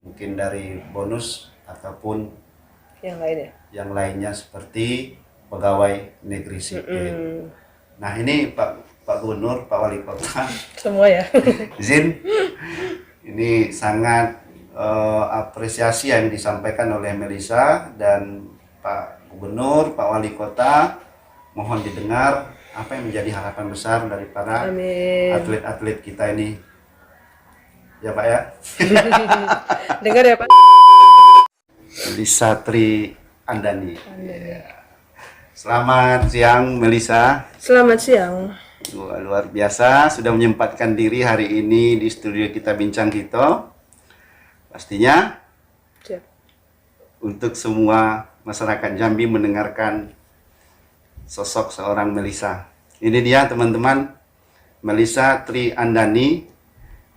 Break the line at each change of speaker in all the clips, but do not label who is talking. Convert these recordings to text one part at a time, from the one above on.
mungkin dari bonus ataupun
Yang lain ya.
yang lainnya seperti pegawai negeri sipil. Nah ini Pak Gubernur, Pak Wali Kota,
Semua ya.
izin ini sangat apresiasi yang disampaikan oleh Melisa dan Pak Gubernur, Pak Wali Kota. Mohon didengar apa yang menjadi harapan besar dari para
Amin.
atlet-atlet kita ini. Ya Pak ya.
Dengar ya Pak.
Melisa Tri Andani. Selamat siang Melisa.
Selamat siang.
Luar biasa sudah menyempatkan diri hari ini di studio kita Bincang Kito. Pastinya
Siap.
untuk semua masyarakat Jambi mendengarkan sosok seorang Melisa. Ini dia teman-teman, Melisa Tri Andani,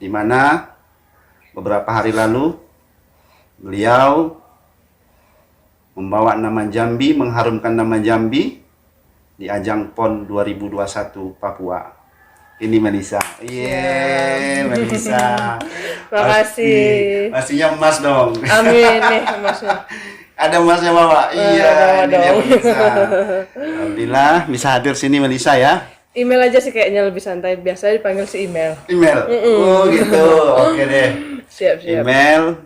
di mana beberapa hari lalu beliau membawa nama Jambi, mengharumkan nama Jambi di ajang PON 2021 Papua. Ini Melisa. Melisa.
Makasih.
Pastinya emas dong.
Amin nih Masnya.
Ada emasnya Bapak. Iya, ini dia
dong.
Melisa. Alhamdulillah bisa hadir sini Melisa ya.
Email aja sih kayaknya lebih santai. Biasanya dipanggil si email.
Email. Oh gitu. Oke deh.
Siap.
Email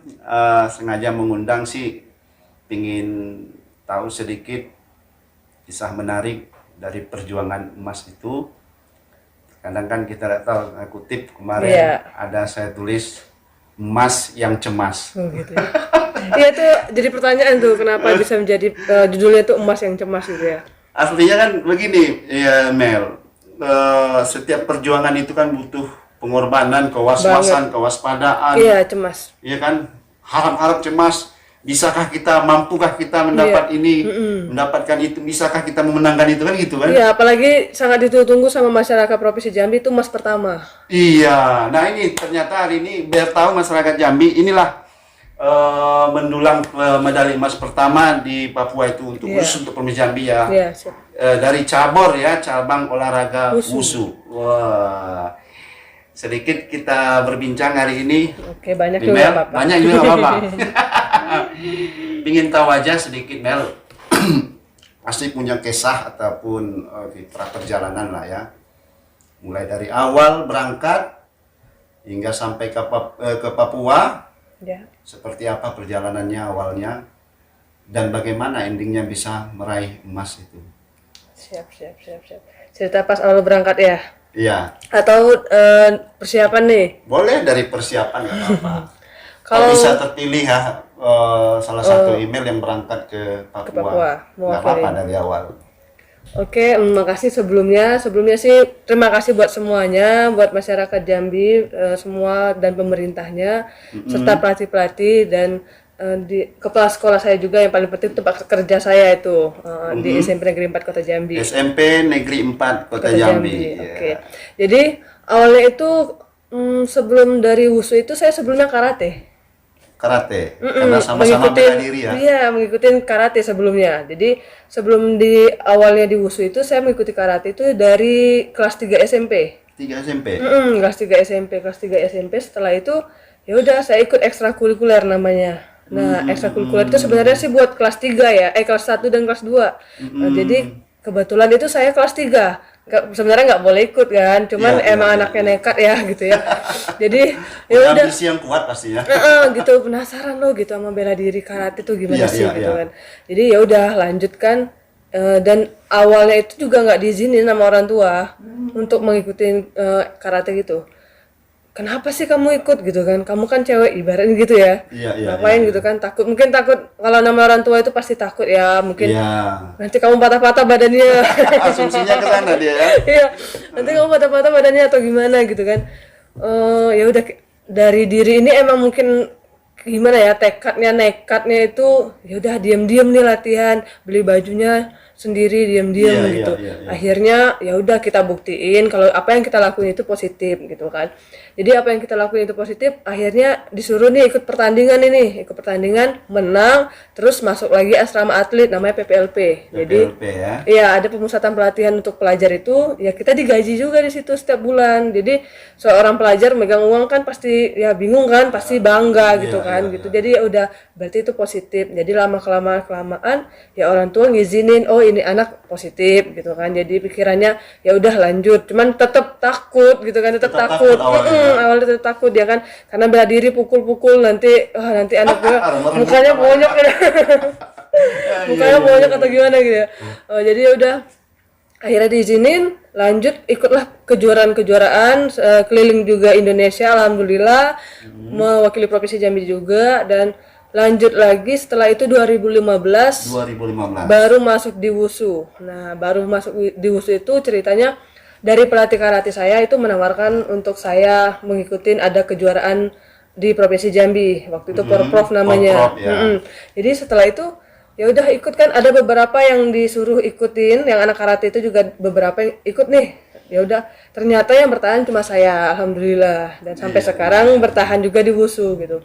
sengaja mengundang sih, pingin tahu sedikit kisah menarik dari perjuangan emas itu. Kadang kan kita tidak tahu, kutip kemarin ada saya tulis emas yang cemas.
Oh gitu ya. Iya tuh jadi pertanyaan tuh kenapa bisa menjadi judulnya tuh emas yang cemas gitu ya.
Aslinya kan begini ya Mel, setiap perjuangan itu kan butuh pengorbanan, kewaspasan, kewaspadaan.
Iya cemas.
Iya kan, harap-harap cemas. Bisakah kita, mampukah kita mendapat ini, mendapatkan itu, bisakah kita memenangkan itu kan gitu kan?
Iya, apalagi sangat ditunggu sama masyarakat Provinsi Jambi itu emas pertama.
Iya, nah ini ternyata hari ini biar tahu masyarakat Jambi, inilah mendulang medali emas pertama di Papua itu untuk khusus untuk Provinsi Jambi ya.
Iya, siap.
Dari cabur ya, cabang olahraga wusu. Wah, sedikit kita berbincang hari ini.
Oke, banyak juga Bapak.
Banyak juga Bapak. Ingin tahu aja sedikit Mel, pasti punya kisah ataupun kiprah perjalanan lah ya. Mulai dari awal berangkat hingga sampai ke Papua.
Ya.
Seperti apa perjalanannya awalnya dan bagaimana endingnya bisa meraih emas itu.
Siap. Cerita pas awal berangkat ya?
Iya.
Atau persiapan nih?
Boleh dari persiapan nggak apa-apa. Kalau bisa terpilih ya salah satu email yang berangkat ke Papua. Nggak apa-apa dari awal.
Oke, makasih sebelumnya sih terima kasih buat semuanya, buat masyarakat Jambi semua dan pemerintahnya serta pelatih-pelatih dan di kepala sekolah saya juga yang paling penting tempat kerja saya itu di SMP Negeri 4 Kota Jambi.
SMP Negeri 4 Kota Jambi.
Oke. Jadi awalnya itu sebelum dari wusu itu saya sebelumnya karate.
Karena sama-sama bela diri ya.
Iya, mengikuti karate sebelumnya. Jadi sebelum di awalnya di wusu itu saya mengikuti karate itu dari kelas 3 SMP.
3 SMP.
Kelas 3 SMP. Setelah itu ya udah saya ikut ekstrakurikuler namanya. Nah, ekstrakurikuler itu sebenarnya sih buat kelas 3 ya, kelas 1 dan kelas 2. Nah, jadi kebetulan itu saya kelas 3. Sebenarnya nggak boleh ikut kan, cuman emang anaknya nekat ya gitu ya. Jadi ya udah
ambisi yang kuat pasti ya.
Gitu penasaran loh gitu sama bela diri karate tuh gimana sih gitu kan. Jadi ya udah lanjutkan dan awalnya itu juga nggak diizinin sama orang tua untuk mengikuti karate gitu. Kenapa sih kamu ikut gitu kan? Kamu kan cewek ibaratnya gitu ya. Ngapain gitu kan? Mungkin takut kalau nama orang tua itu pasti takut ya. Mungkin nanti kamu patah-patah badannya.
Asumsinya ke sana dia ya.
Iya. Nanti kamu patah-patah badannya atau gimana gitu kan? Ya udah dari diri ini emang mungkin gimana ya nekatnya itu ya udah diam-diam nih latihan, beli bajunya sendiri diam-diam
Iya,
gitu.
iya, iya.
Akhirnya ya udah kita buktiin kalau apa yang kita lakuin itu positif gitu kan. Jadi apa yang kita lakuin itu positif, akhirnya disuruh nih ikut pertandingan ini, ikut pertandingan, menang, terus masuk lagi asrama atlet namanya PPLP. Jadi
PPLP ya.
iya, ada pemusatan pelatihan untuk pelajar itu, ya kita digaji juga di situ setiap bulan. Jadi seorang pelajar megang uang kan pasti ya bingung kan, pasti bangga gitu kan, gitu. Jadi ya udah berarti itu positif. Jadi lama kelamaan ya orang tua ngizinin, oh ini anak positif gitu kan. Jadi pikirannya ya udah lanjut. Cuman tetap takut gitu kan, tetap
Tetap
takut.
takut awalnya.
Awalnya tetap takut ya kan, karena bela diri pukul-pukul nanti nanti anak gue
Merem-merem
mukanya
muka.
bonyok ya. Mukanya
Iya.
bonyok atau gimana gitu ya. Jadi ya udah akhirnya diizinin lanjut ikutlah kejuaraan-kejuaraan keliling juga Indonesia alhamdulillah, mewakili provinsi Jambi juga, dan lanjut lagi setelah itu 2015
2015.
baru masuk di WUSU. Nah, baru masuk di WUSU itu ceritanya dari pelatih karate saya itu menawarkan untuk saya mengikuti ada kejuaraan di Provinsi Jambi. Waktu itu Porprov namanya.
Porprov, ya.
Jadi setelah itu ya udah ikut kan, ada beberapa yang disuruh ikutin, yang anak karate itu juga beberapa yang ikut nih. Ya udah, ternyata yang bertahan cuma saya, alhamdulillah, dan sampai sekarang bertahan juga di WUSU gitu.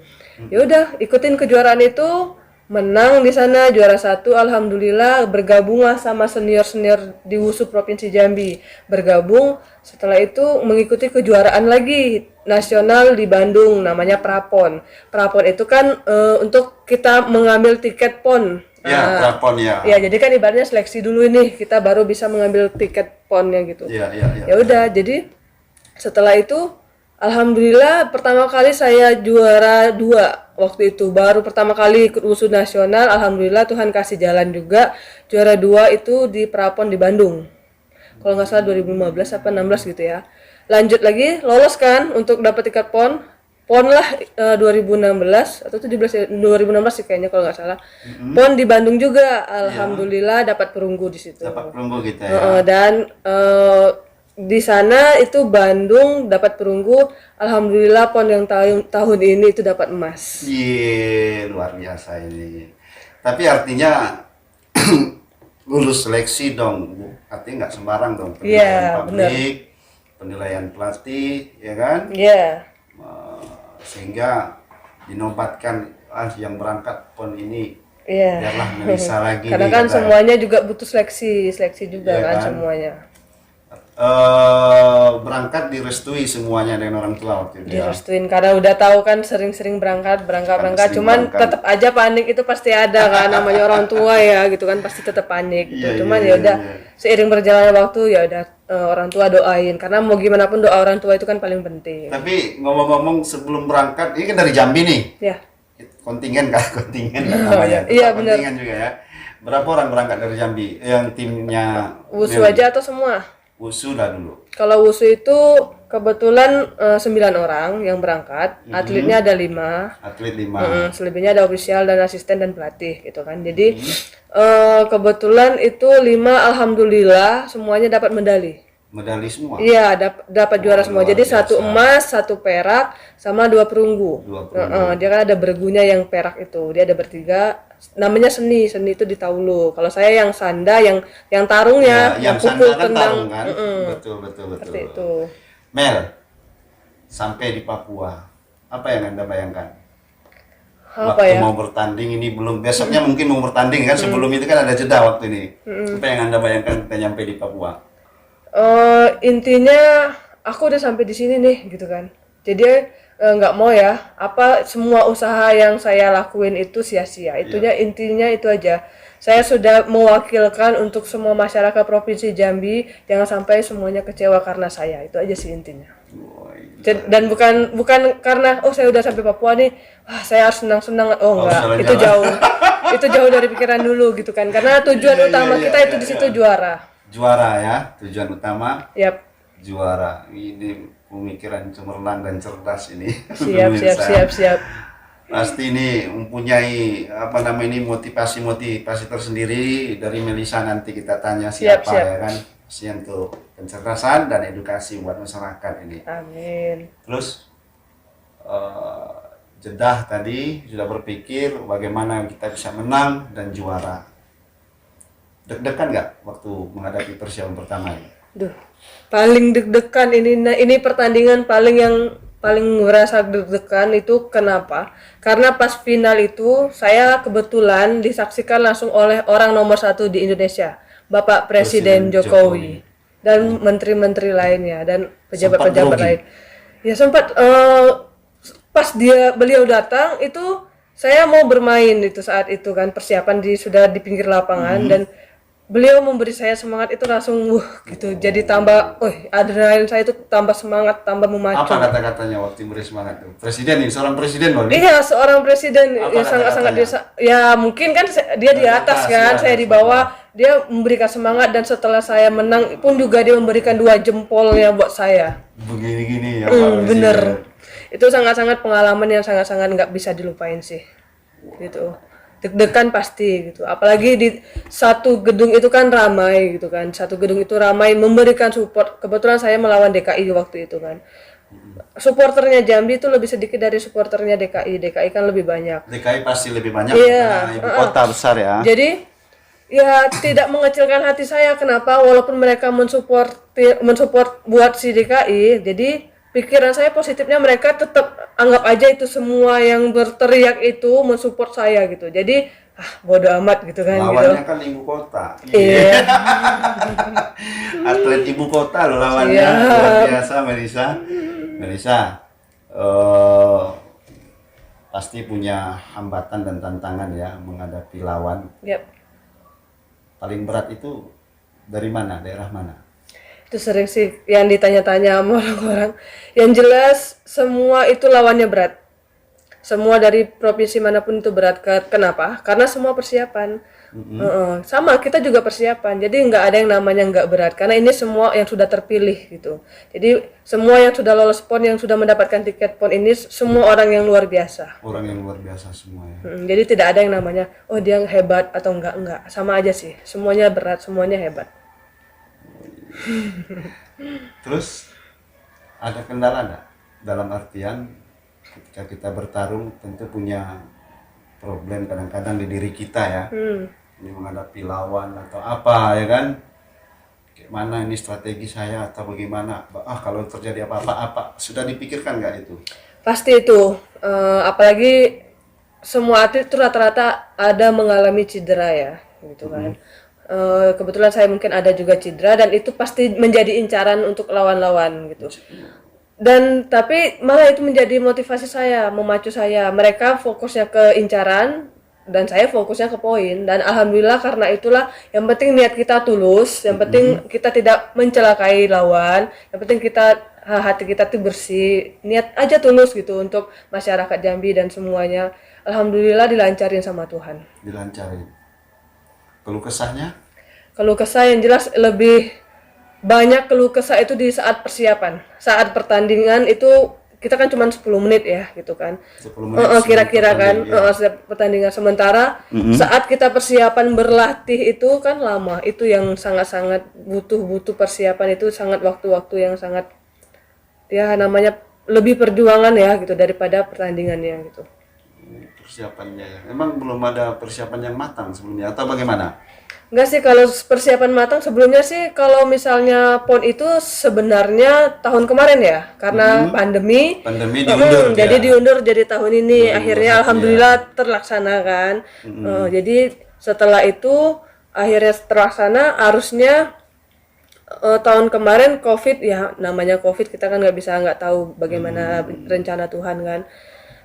Ya udah, ikutin kejuaraan itu, menang di sana juara 1, alhamdulillah, bergabunglah sama senior-senior di WUSU Provinsi Jambi. Bergabung, setelah itu mengikuti kejuaraan lagi nasional di Bandung namanya Prapon. Prapon itu kan untuk kita mengambil tiket PON.
Ya, prapon ya.
Ya, jadi kan ibaratnya seleksi dulu nih, kita baru bisa mengambil tiket PON-nya gitu.
Iya, iya, iya.
Ya udah, jadi setelah itu alhamdulillah pertama kali saya juara 2 waktu itu, baru pertama kali ikut WUSU nasional, alhamdulillah Tuhan kasih jalan juga, juara 2 itu di Prapon di Bandung. Kalau nggak salah 2015 apa 16 gitu ya. Lanjut lagi, lolos kan untuk dapat tiket PON. PON lah 2016 atau 17 ya, 2016 sih kayaknya kalau nggak salah. PON di Bandung juga, alhamdulillah dapat perunggu di situ.
Dapat perunggu kita ya.
Dan di sana itu Bandung dapat perunggu, alhamdulillah PON yang tahun ini itu dapat emas.
Iya, luar biasa ini. Tapi artinya lulus seleksi dong, Bu. Artinya nggak sembarang dong.
Iya,
Publik, penilaian pelatih, ya kan?
Iya.
Sehingga dinobatkan yang berangkat PON ini
Iya.
biarlah Melisa lagi.
Karena
nih,
kan
kata.
semuanya juga butuh seleksi juga
Iya
kan
kan?
semuanya.
Berangkat direstui semuanya dengan orang tua waktu itu ya.
Direstuin karena udah tahu kan sering-sering berangkat,
sering
cuman
berangkat.
tetap aja panik itu pasti ada kan, namanya orang tua ya gitu kan, pasti tetap panik gitu.
Iya,
Cuman
iya,
ya udah
iya.
seiring berjalannya waktu ya udah orang tua doain, karena mau gimana pun doa orang tua itu kan paling penting.
Tapi ngomong-ngomong sebelum berangkat, ini kan dari Jambi nih.
Ya.
Kontingen kan, kontingen kan namanya.
Iya, benar.
Kontingen juga ya. Berapa orang berangkat dari Jambi? Yang timnya
WUSU aja atau semua?
WUSU lah dulu.
Kalau WUSU itu kebetulan 9 orang yang berangkat, atletnya ada 5.
Atlet 5.
Selebihnya ada ofisial dan asisten dan pelatih gitu kan. Jadi kebetulan itu 5 alhamdulillah semuanya dapat medali.
Medali semua.
Iya, dapat juara semua.
luar
Jadi
biasa.
1 emas, 1 perak, sama 2 perunggu.
2 perunggu.
Dia kan ada bergunya yang perak itu. Dia ada bertiga. Namanya seni itu di Taulu. Kalau saya yang sanda, yang tarungnya,
yang
pukul
sanda kan
tendang.
tarung kan. Betul.
Seperti itu.
Mel, sampai di Papua, apa yang Anda bayangkan?
Apa
Waktu
ya?
mau bertanding ini belum, besoknya mungkin mau bertanding kan, sebelum itu kan ada jeda waktu ini. Apa yang Anda bayangkan kita nyampe di Papua?
Intinya aku udah sampai di sini nih gitu kan. Jadi nggak mau ya apa semua usaha yang saya lakuin itu sia-sia. Itunya intinya itu aja. Saya sudah mewakilkan untuk semua masyarakat Provinsi Jambi, jangan sampai semuanya kecewa karena saya. Itu aja sih intinya.
Woi,
Dan bukan karena saya udah sampai Papua nih, wah saya harus senang-senang. Oh enggak,
jalan-jalan.
itu jauh. Itu jauh dari pikiran dulu gitu kan. Karena tujuan utama kita itu di situ juara.
Juara ya, tujuan utama
Yap.
juara. Ini pemikiran cemerlang dan cerdas ini.
Siap.
Pasti ini mempunyai motivasi tersendiri dari Melisa, nanti kita tanya siapa
Siap.
ya kan. Pasti untuk pencerdasan dan edukasi buat masyarakat ini.
Amin.
Terus Jeddah tadi sudah berpikir bagaimana kita bisa menang dan juara. Deg-degan nggak waktu menghadapi persiapan pertama ini?
Duh, paling deg-degan ini pertandingan paling ngerasa deg-degan itu kenapa? Karena pas final itu saya kebetulan disaksikan langsung oleh orang nomor 1 di Indonesia, Bapak Presiden Jokowi dan menteri-menteri lainnya dan pejabat-pejabat lain. Ya sempat pas beliau datang itu saya mau bermain itu saat itu kan persiapan sudah di pinggir lapangan dan beliau memberi saya semangat itu langsung gitu jadi tambah adrenalin saya itu tambah semangat tambah memacu.
Apa kata-katanya waktu memberi semangat itu? Presiden ini seorang presiden loh.
Iya seorang presiden yang sangat-sangat ya mungkin kan dia di atas kan saya di bawah dia memberikan semangat dan setelah saya menang pun juga dia memberikan 2 jempolnya buat saya.
Begini-gini ya
bener itu sangat-sangat pengalaman yang sangat-sangat nggak bisa dilupain sih gitu. Deg-degan pasti gitu apalagi di satu gedung itu kan ramai gitu kan satu gedung itu ramai memberikan support kebetulan saya melawan DKI waktu itu kan supporternya Jambi itu lebih sedikit dari supporternya DKI kan lebih banyak.
DKI pasti lebih banyak
karena
ibu kota besar ya
jadi ya tidak mengecilkan hati saya kenapa walaupun mereka mensupport buat si DKI jadi pikiran saya positifnya mereka tetap anggap aja itu semua yang berteriak itu mensupport saya gitu jadi bodo amat gitu kan
lawannya kan ibu kota
iya
atlet ibu kota loh lawannya luar biasa Melisa pasti punya hambatan dan tantangan ya menghadapi lawan. Paling berat itu dari mana daerah mana?
Itu sering sih yang ditanya-tanya sama orang-orang. Yang jelas semua itu lawannya berat. Semua dari provinsi manapun itu berat. Kenapa? Karena semua persiapan. Sama kita juga persiapan. Jadi nggak ada yang namanya nggak berat. Karena ini semua yang sudah terpilih gitu. Jadi semua yang sudah lolos PON, yang sudah mendapatkan tiket PON ini semua orang yang luar biasa.
Orang yang luar biasa semua ya.
Jadi tidak ada yang namanya oh dia hebat atau enggak. Sama aja sih. Semuanya berat, semuanya hebat.
Terus ada kendala enggak dalam artian ketika kita bertarung tentu punya problem kadang-kadang di diri kita ya ini menghadapi lawan atau apa ya kan kayak mana ini strategi saya atau bagaimana kalau terjadi apa-apa sudah dipikirkan nggak itu?
Pasti itu apalagi semua atlet itu rata-rata ada mengalami cedera ya gitu kan. Kebetulan saya mungkin ada juga cedera dan itu pasti menjadi incaran untuk lawan-lawan gitu. Dan tapi malah itu menjadi motivasi saya, memacu saya. Mereka fokusnya ke incaran dan saya fokusnya ke poin dan alhamdulillah karena itulah yang penting niat kita tulus, yang penting kita tidak mencelakai lawan, yang penting hati kita tuh bersih, niat aja tulus gitu untuk masyarakat Jambi dan semuanya. Alhamdulillah dilancarin sama Tuhan.
Dilancarin. Keluh kesahnya?
Keluh kesah yang jelas lebih banyak keluh kesah itu di saat persiapan. Saat pertandingan itu kita kan cuma 10 menit ya gitu kan.
10 menit
kira-kira kan setiap pertandingan sementara saat kita persiapan berlatih itu kan lama. Itu yang sangat-sangat butuh persiapan itu sangat waktu-waktu yang sangat ya namanya lebih perjuangan ya gitu daripada pertandingannya gitu.
Persiapannya emang belum ada persiapan yang matang sebelumnya atau bagaimana?
Enggak sih kalau persiapan matang sebelumnya sih kalau misalnya PON itu sebenarnya tahun kemarin ya karena pandemi
diundur
jadi diundur jadi tahun ini akhirnya alhamdulillah terlaksana kan. Jadi setelah itu akhirnya terlaksana harusnya tahun kemarin COVID ya namanya COVID kita kan nggak tahu bagaimana rencana Tuhan kan.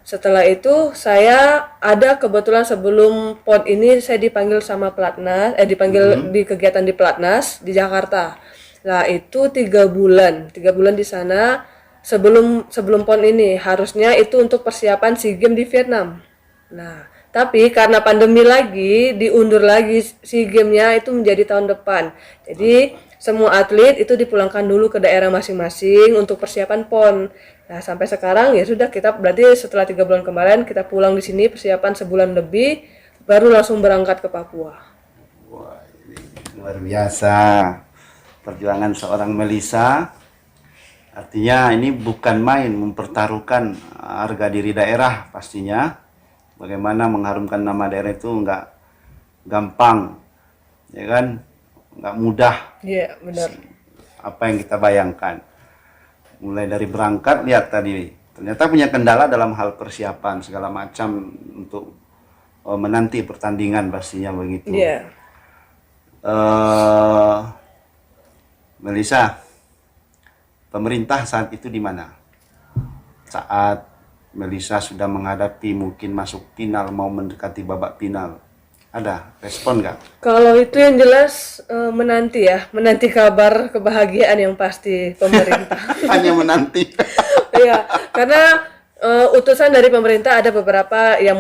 Setelah itu saya ada kebetulan sebelum PON ini saya dipanggil sama pelatnas, dipanggil di kegiatan di pelatnas di Jakarta. Lah itu 3 bulan di sana sebelum PON ini harusnya itu untuk persiapan SEA Games di Vietnam. Nah tapi karena pandemi lagi diundur lagi SEA Games-nya itu menjadi tahun depan. Jadi semua atlet itu dipulangkan dulu ke daerah masing-masing untuk persiapan PON. Nah sampai sekarang ya sudah kita berarti setelah 3 bulan kemarin kita pulang di sini persiapan sebulan lebih baru langsung berangkat ke Papua.
Wah ini luar biasa perjuangan seorang Melisa. Artinya ini bukan main mempertaruhkan harga diri daerah pastinya. Bagaimana mengharumkan nama daerah itu enggak gampang. ya kan, nggak mudah
Iya, benar.
apa yang kita bayangkan. Mulai dari berangkat, lihat tadi ternyata punya kendala dalam hal persiapan segala macam untuk menanti pertandingan pastinya begitu.
Iya.
Melisa, pemerintah saat itu di mana? Saat Melisa sudah menghadapi mungkin masuk final, mau mendekati babak final, ada respon nggak?
Kalau itu yang jelas menanti kabar kebahagiaan yang pasti pemerintah.
Hanya menanti.
Iya, karena utusan dari pemerintah ada beberapa yang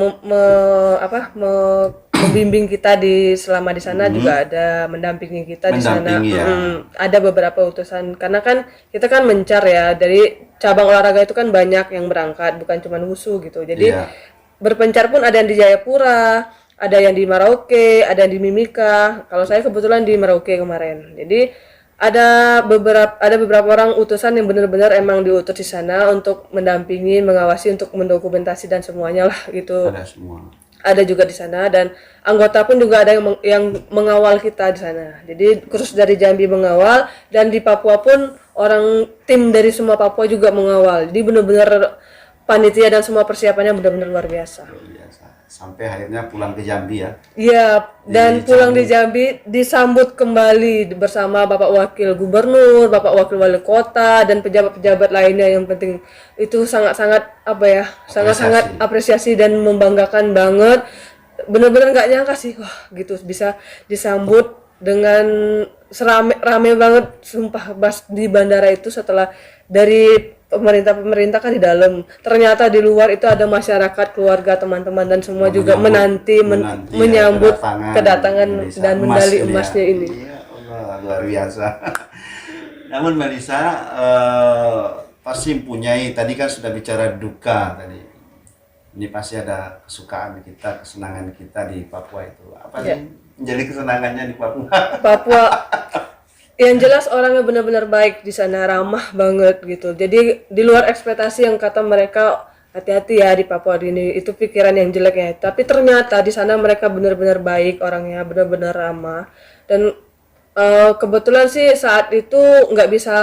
membimbing kita selama di sana, juga ada mendampingi kita di sana.
Mendampingi, ya.
Ada beberapa utusan karena kan kita kan mencar ya, dari cabang olahraga itu kan banyak yang berangkat, bukan cuma wushu gitu. Jadi
Iya.
berpencar pun ada yang di Jayapura, ada yang di Merauke, ada yang di Mimika. Kalau saya kebetulan di Merauke kemarin. Jadi ada beberapa orang utusan yang benar-benar emang diutus di sana untuk mendampingi, mengawasi, untuk mendokumentasi dan semuanya lah gitu.
Ada semua.
Ada juga di sana, dan anggota pun juga ada yang mengawal kita di sana. Jadi kursus dari Jambi mengawal, dan di Papua pun orang tim dari semua Papua juga mengawal. Jadi benar-benar panitia dan semua persiapannya benar-benar luar biasa.
Luar biasa. Sampai akhirnya pulang ke Jambi ya.
Iya, dan pulang di Jambi disambut kembali bersama Bapak Wakil Gubernur, Bapak Wakil Wali Kota, dan pejabat-pejabat lainnya. Yang penting itu sangat-sangat sangat-sangat apresiasi dan membanggakan banget. Bener-bener nggak nyangka sih, wah gitu bisa disambut dengan rame banget, sumpah, pas di bandara itu. Setelah dari pemerintah kan di dalam, ternyata di luar itu ada masyarakat, keluarga, teman-teman, dan semua juga menyambut kedatangan dan medali emasnya ini.
Ya Allah, luar biasa. Namun Melisa pasti mempunyai, tadi kan sudah bicara duka tadi. Ini pasti ada kesukaan kita, kesenangan kita di Papua itu. Apa sih menjadi kesenangannya di Papua?
Papua yang jelas orangnya benar-benar baik di sana, ramah banget gitu. Jadi di luar ekspektasi yang kata mereka, hati-hati ya di Papua ini, itu pikiran yang jelek ya. Tapi ternyata di sana mereka benar-benar baik orangnya, benar-benar ramah. Dan kebetulan sih saat itu nggak bisa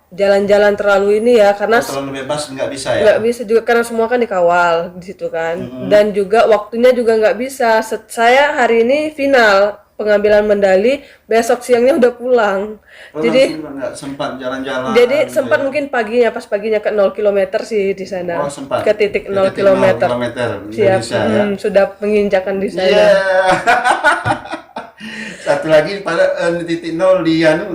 jalan-jalan terlalu ini ya, karena
terlalu bebas nggak bisa ya?
nggak bisa juga karena semua kan dikawal di situ kan. Dan juga waktunya juga nggak bisa. Saya hari ini final pengambilan medali, besok siangnya udah pulang. Jadi
nggak sempat jalan-jalan.
Jadi sempat mungkin pas paginya ke 0 km sih di sana.
Sempat.
Ke titik 0 km. Siap.
Ya?
Sudah menginjakan di sana.
Satu lagi pada titik 0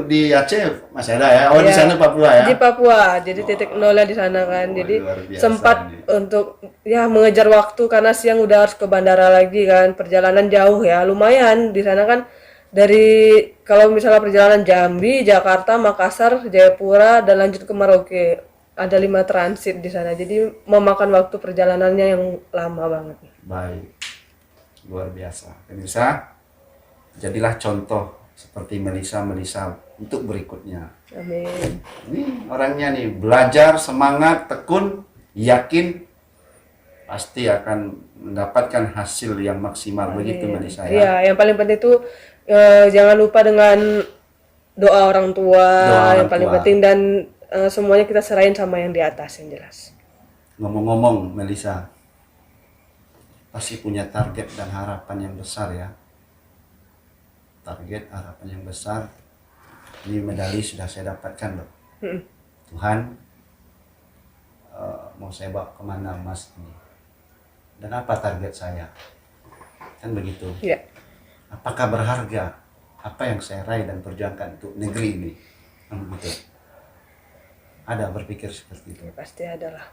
di Aceh masih ada ya. Oh, di sana Papua ya.
Di Papua. Jadi titik 0-nya di sana kan. Jadi sempat
ini.
untuk mengejar waktu karena siang udah harus ke bandara lagi kan. Perjalanan jauh ya, lumayan. Di sana kan dari kalau misalnya perjalanan Jambi, Jakarta, Makassar, Jayapura, dan lanjut ke Merauke. Ada 5 transit di sana. Jadi memakan waktu perjalanannya yang lama banget.
Baik. Luar biasa. Pemirsa, jadilah contoh seperti Melisa untuk berikutnya.
Amin.
Ini orangnya nih, belajar, semangat, tekun, yakin pasti akan mendapatkan hasil yang maksimal. Begitu Melisa ya.
Iya, yang paling penting itu jangan lupa dengan doa orang tua, yang paling penting, dan semuanya kita serahin sama yang di atas yang jelas.
Ngomong-ngomong Melisa, pasti punya target dan harapan yang besar ya. Target, harapan yang besar. Ini medali sudah saya dapatkan loh. Tuhan mau saya bawa kemana emas ini, dan apa target saya, kan begitu. Apakah berharga apa yang saya raih dan perjuangkan untuk negeri ini, kan begitu. Ada berpikir seperti itu?
Pasti ada lah.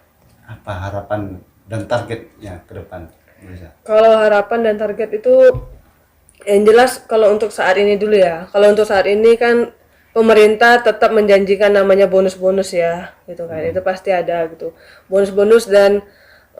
Apa harapan dan targetnya ke depan?
Kalau harapan dan target itu yang jelas, kalau untuk saat ini dulu ya. Kalau untuk saat ini kan pemerintah tetap menjanjikan namanya bonus-bonus ya, gitu kan. Itu pasti ada gitu. Bonus-bonus, dan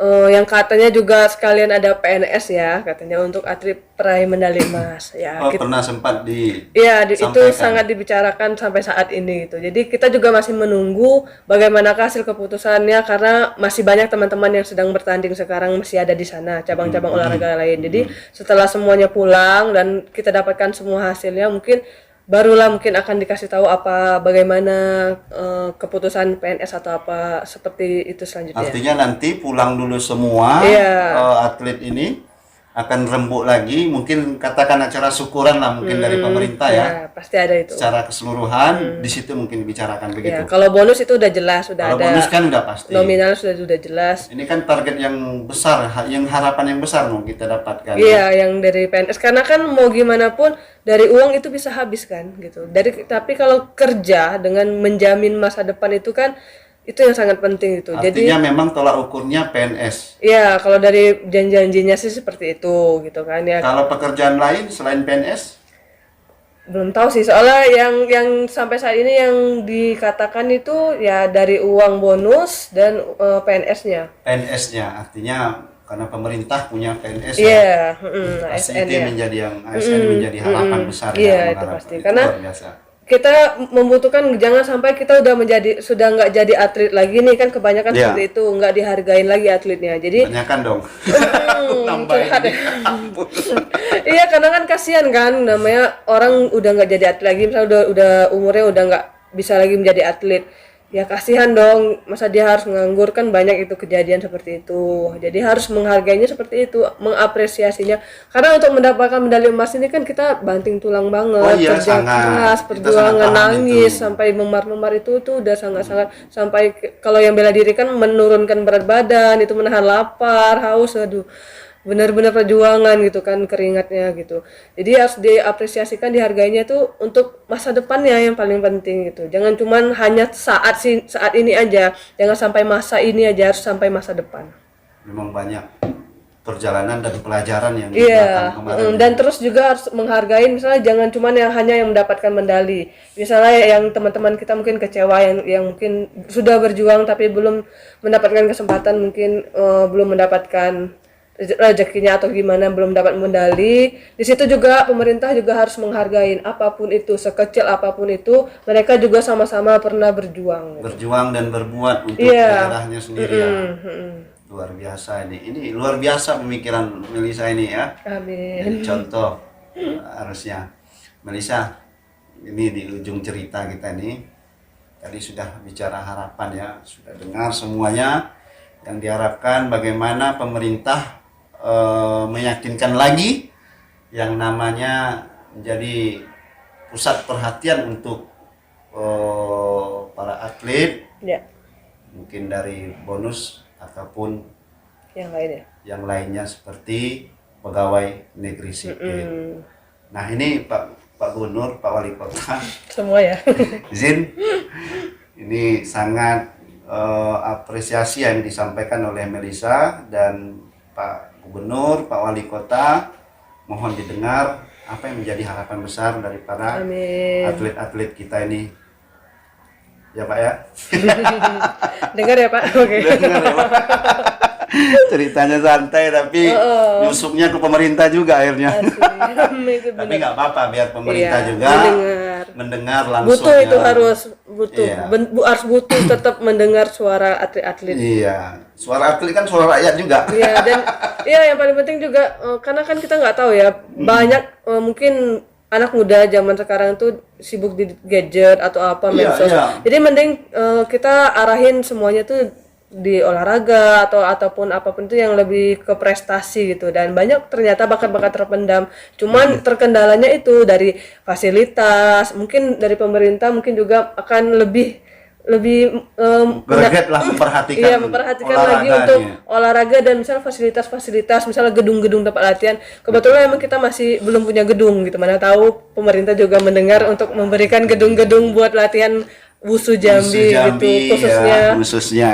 yang katanya juga sekalian ada PNS ya, katanya untuk atlet peraih medali emas. Ya,
Oh, pernah sempat
iya, itu
disampaikan.
sangat dibicarakan sampai saat ini gitu. Jadi kita juga masih menunggu bagaimanakah hasil keputusannya karena masih banyak teman-teman yang sedang bertanding sekarang masih ada di sana cabang-cabang olahraga lain. Jadi setelah semuanya pulang dan kita dapatkan semua hasilnya mungkin barulah mungkin akan dikasih tahu apa bagaimana keputusan PNS atau apa seperti itu selanjutnya.
Artinya nanti pulang dulu semua
Iya.
atlet ini akan rembuk lagi, mungkin katakan acara syukuran lah mungkin dari pemerintah ya.
Ya, pasti ada itu.
Secara keseluruhan di situ mungkin dibicarakan
Ya,
begitu.
kalau bonus itu udah jelas, sudah
Kalau
ada
bonus kan udah pasti.
nominal sudah jelas.
Ini kan target yang besar, yang harapan yang besar mau kita dapatkan.
Iya, yang dari PNS karena kan mau gimana pun dari uang itu bisa habis kan gitu. Tapi kalau kerja dengan menjamin masa depan itu kan itu yang sangat penting itu. Jadi
Artinya memang tolak ukurnya PNS.
ya kalau dari janji-janjinya sih seperti itu gitu kan ya.
Kalau pekerjaan lain selain PNS,
Belum tahu sih soalnya yang sampai saat ini yang dikatakan itu ya dari uang bonus dan PNS-nya.
PNS-nya artinya karena pemerintah punya PNS ya.
Iya,
Pasti
ASN
itu
ya.
menjadi yang ASN menjadi harapan besar
Iya,
ya.
itu
mengharap-
pasti.
itu
Karena
luar biasa.
kita membutuhkan jangan sampai kita sudah nggak jadi atlet lagi nih kan kebanyakan
Iya.
seperti itu nggak dihargain lagi atletnya. Jadi
Tanyakan dong. Nambahin
curhat ya.
ini. Ampun.
Iya karena kan kasihan kan namanya orang udah nggak jadi atlet lagi misalnya udah umurnya udah nggak bisa lagi menjadi atlet ya kasihan dong masa dia harus nganggur kan banyak itu kejadian seperti itu jadi harus menghargainya seperti itu mengapresiasinya karena untuk mendapatkan medali emas ini kan kita banting tulang banget
Oh iya,
kerja
sangat.
keras
Kita sangat
perjuangan
paham
nangis
itu.
sampai memar-memar itu tuh udah sangat-sangat sampai kalau yang bela diri kan menurunkan berat badan itu menahan lapar haus aduh benar-benar perjuangan gitu kan keringatnya gitu jadi harus diapresiasikan dihargainya tuh untuk masa depannya yang paling penting gitu jangan cuman hanya saat ini aja jangan sampai masa ini aja harus sampai masa depan.
Memang banyak perjalanan dan pelajaran yang di
Iya,
belakang kemarin.
dan terus juga harus menghargai misalnya jangan cuman yang hanya yang mendapatkan medali. Misalnya yang teman-teman kita mungkin kecewa yang mungkin sudah berjuang tapi belum mendapatkan kesempatan mungkin belum mendapatkan rezekinya atau gimana belum dapat medali. Di situ juga pemerintah juga harus menghargai apapun itu sekecil apapun itu mereka juga sama-sama pernah berjuang.
Berjuang dan berbuat untuk
Iya.
daerahnya sendiri ya. Luar biasa ini. Ini luar biasa pemikiran Melisa ini ya.
Amin.
Jadi contoh harusnya. Melisa, ini di ujung cerita kita nih. Tadi sudah bicara harapan ya, sudah dengar semuanya. Yang diharapkan bagaimana pemerintah meyakinkan lagi yang namanya menjadi pusat perhatian untuk para atlet,
Ya,
mungkin dari bonus ataupun
yang lainnya.
yang lainnya seperti pegawai negeri sipil. Nah ini Pak Gubernur, Pak Wali Kota,
Semua ya.
izin ini sangat apresiasi yang disampaikan oleh Melisa dan Pak Gubernur, Pak Wali Kota, mohon didengar apa yang menjadi harapan besar daripada
Amin.
atlet-atlet kita ini. Ya Pak ya.
Dengar ya Pak. Oke.
Dengar ya, Pak. Ceritanya santai tapi nyusupnya ke pemerintah juga akhirnya.
Asli.
Tapi nggak apa-apa biar pemerintah
Iya,
juga mendengar langsung.
Butuh itu
ya.
harus butuh
Iya.
harus butuh tetap mendengar suara atlet-atlet.
Iya, suara atlet kan suara rakyat juga.
Iya dan iya yang paling penting juga karena kan kita nggak tahu ya banyak mungkin anak muda zaman sekarang tuh sibuk di gadget atau apa
Iya,
medsos.
iya.
Jadi mending kita arahin semuanya tuh di olahraga ataupun apapun itu yang lebih ke prestasi gitu dan banyak ternyata bakat-bakat terpendam cuman terkendalanya itu dari fasilitas mungkin dari pemerintah mungkin juga akan lebih
Greget lah memperhatikan.
iya memperhatikan lagi untuk olahraga dan misalnya fasilitas-fasilitas misalnya gedung-gedung tempat latihan kebetulan memang kita masih belum punya gedung gitu mana tahu pemerintah juga mendengar untuk memberikan gedung-gedung buat latihan Wusu Jambi, gitu khususnya.
Ya, khususnya.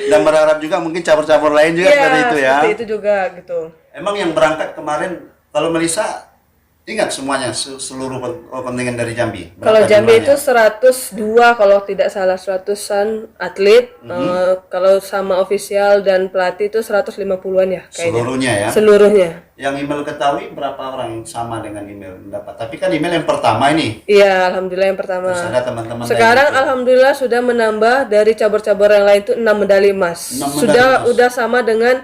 Dan berharap juga mungkin cabur-cabur lain juga
Iya,
seperti itu ya.
seperti itu juga gitu.
Emang yang berangkat kemarin kalau Melisa Ingat semuanya seluruh kontingen dari Jambi.
Kalau
Berapa
Jambi itu
jumlahnya?
102 kalau tidak salah, 100-an atlet. Kalau sama ofisial dan pelatih itu 150-an ya kayaknya.
Seluruhnya ya.
Seluruhnya.
Yang email ketahui berapa orang sama dengan email mendapat. Tapi kan email yang pertama ini.
Iya, alhamdulillah yang pertama.
Terus ada teman-teman
Sekarang
lain itu.
alhamdulillah sudah menambah dari cabur-cabur yang lain itu 6 medali emas.
6 medali
Sudah
emas.
udah sama dengan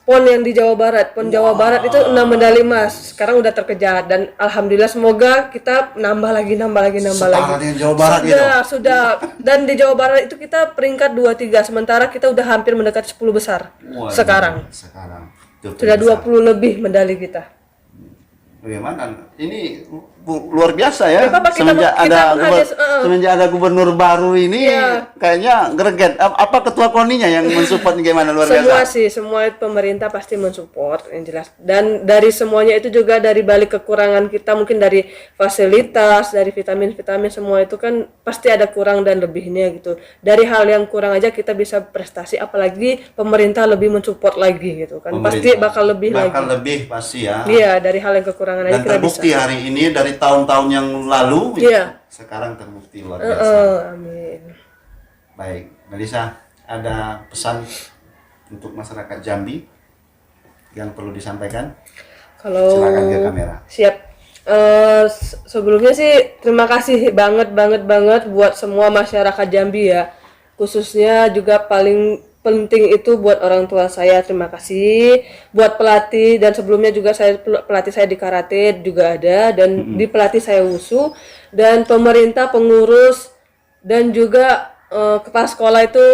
PON yang di Jawa Barat. PON Jawa Barat itu 6 medali emas. Sekarang udah terkejar dan alhamdulillah semoga kita nambah lagi.
Setara dengan Jawa Barat gitu.
Sudah. Dan di Jawa Barat itu kita peringkat 2-3 sementara kita udah hampir mendekati 10 besar.
Waduh,
Sekarang
Sekarang. Itu
sudah
besar.
20 lebih medali kita.
Bagaimana? Ini luar biasa ya.
Gak apa-apa,
Semenjak ada gubernur baru ini,
Iya.
kayaknya greget. Apa ketua koninya yang mensupport gimana luar
Semua
biasa?
sih, semua pemerintah pasti mensupport yang jelas. Dan dari semuanya itu juga dari balik kekurangan kita mungkin dari fasilitas, dari vitamin-vitamin semua itu kan pasti ada kurang dan lebihnya gitu. Dari hal yang kurang aja kita bisa prestasi, apalagi pemerintah lebih mensupport lagi gitu kan. Pasti bakal lebih lagi.
Bakal lebih pasti ya.
Iya, dari hal yang kekurangan aja
Dan
kita bisa.
terbukti hari ini dari tahun-tahun yang lalu,
Iya.
sekarang terbukti luar biasa.
Amin.
Baik, Melisa, ada pesan untuk masyarakat Jambi yang perlu disampaikan?
Kalau
Silakan ke kamera.
Siap. Sebelumnya sih terima kasih banget buat semua masyarakat Jambi ya. Khususnya juga paling penting itu buat orang tua saya, terima kasih. Buat pelatih dan sebelumnya juga pelatih saya di karate juga ada dan di pelatih saya wushu dan pemerintah, pengurus dan juga kepala sekolah itu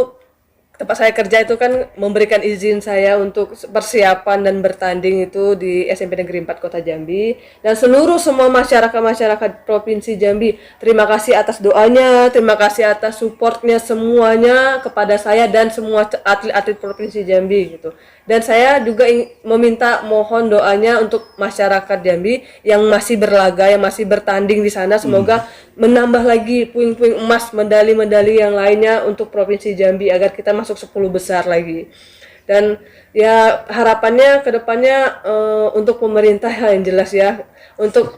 tempat saya kerja itu kan memberikan izin saya untuk persiapan dan bertanding itu di SMP Negeri 4 Kota Jambi dan semua masyarakat Provinsi Jambi. Terima kasih atas doanya, terima kasih atas supportnya semuanya kepada saya dan semua atlet-atlet Provinsi Jambi gitu. Dan saya juga mohon doanya untuk masyarakat Jambi yang masih berlaga, yang masih bertanding di sana, semoga menambah lagi puing-puing emas, medali-medali yang lainnya untuk Provinsi Jambi agar kita masuk 10 besar lagi. Dan ya harapannya ke depannya untuk pemerintah yang jelas ya untuk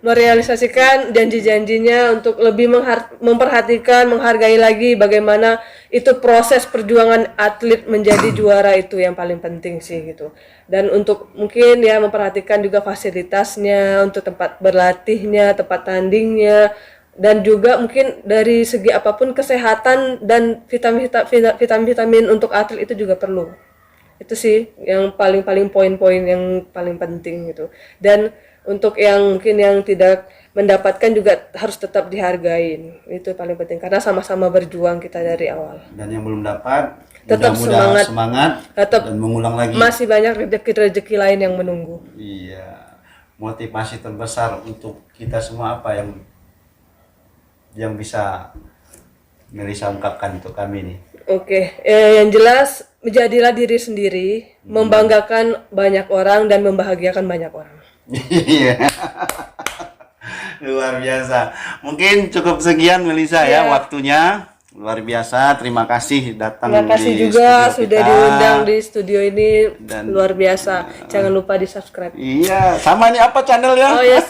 merealisasikan janji-janjinya untuk lebih memperhatikan, menghargai lagi bagaimana itu proses perjuangan atlet menjadi juara itu yang paling penting sih gitu. Dan untuk mungkin ya memperhatikan juga fasilitasnya untuk tempat berlatihnya, tempat tandingnya dan juga mungkin dari segi apapun kesehatan dan vitamin untuk atlet itu juga perlu. Itu sih yang paling poin-poin yang paling penting gitu. Dan untuk yang mungkin yang tidak mendapatkan juga harus tetap dihargain. Itu paling penting karena sama-sama berjuang kita dari awal.
Dan yang belum dapat,
Tetap
mudah-mudahan
semangat.
dan mengulang lagi.
Masih banyak rezeki-rezeki lain yang menunggu.
Iya, motivasi terbesar untuk kita semua apa yang bisa Melisa ungkapkan untuk kami nih?
Oke, yang jelas menjadilah diri sendiri, membanggakan banyak orang dan membahagiakan banyak orang.
Iya. Luar biasa. Mungkin cukup sekian Melisa ya waktunya. Luar biasa. Terima kasih datang
Terima kasih
di
juga
studio
sudah
kita.
diundang di studio ini.
Dan-
Luar biasa. Jangan lupa di-subscribe.
Iya, sama nih apa channelnya?
Oh yes,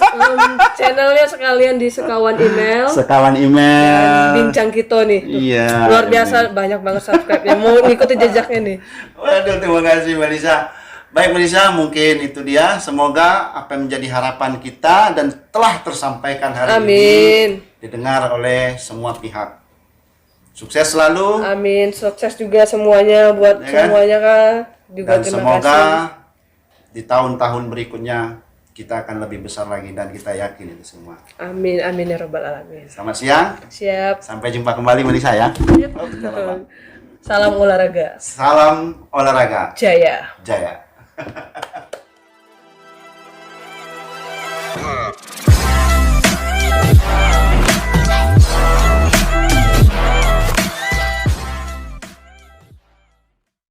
channelnya sekalian di Sekawan Email.
Sekawan email.
Bincang Kito nih. Tuh.
Iya.
Luar biasa, banyak banget subscribe yang mau ngikutin jejaknya nih.
Waduh, terima kasih Melisa. Baik Melisa, mungkin itu dia. Semoga apa yang menjadi harapan kita dan telah tersampaikan hari
Amin.
ini didengar oleh semua pihak. Sukses selalu.
Amin. Sukses juga semuanya buat
Ya kan?
semuanya Kak. Juga
Dan
terima
semoga
kasih.
di tahun-tahun berikutnya kita akan lebih besar lagi dan kita yakin itu semua.
Amin, amin ya rabbal alamin.
Selamat siang.
Siap.
Sampai jumpa kembali Melisa ya.
Salam olahraga.
Salam olahraga.
Jaya.
Jaya.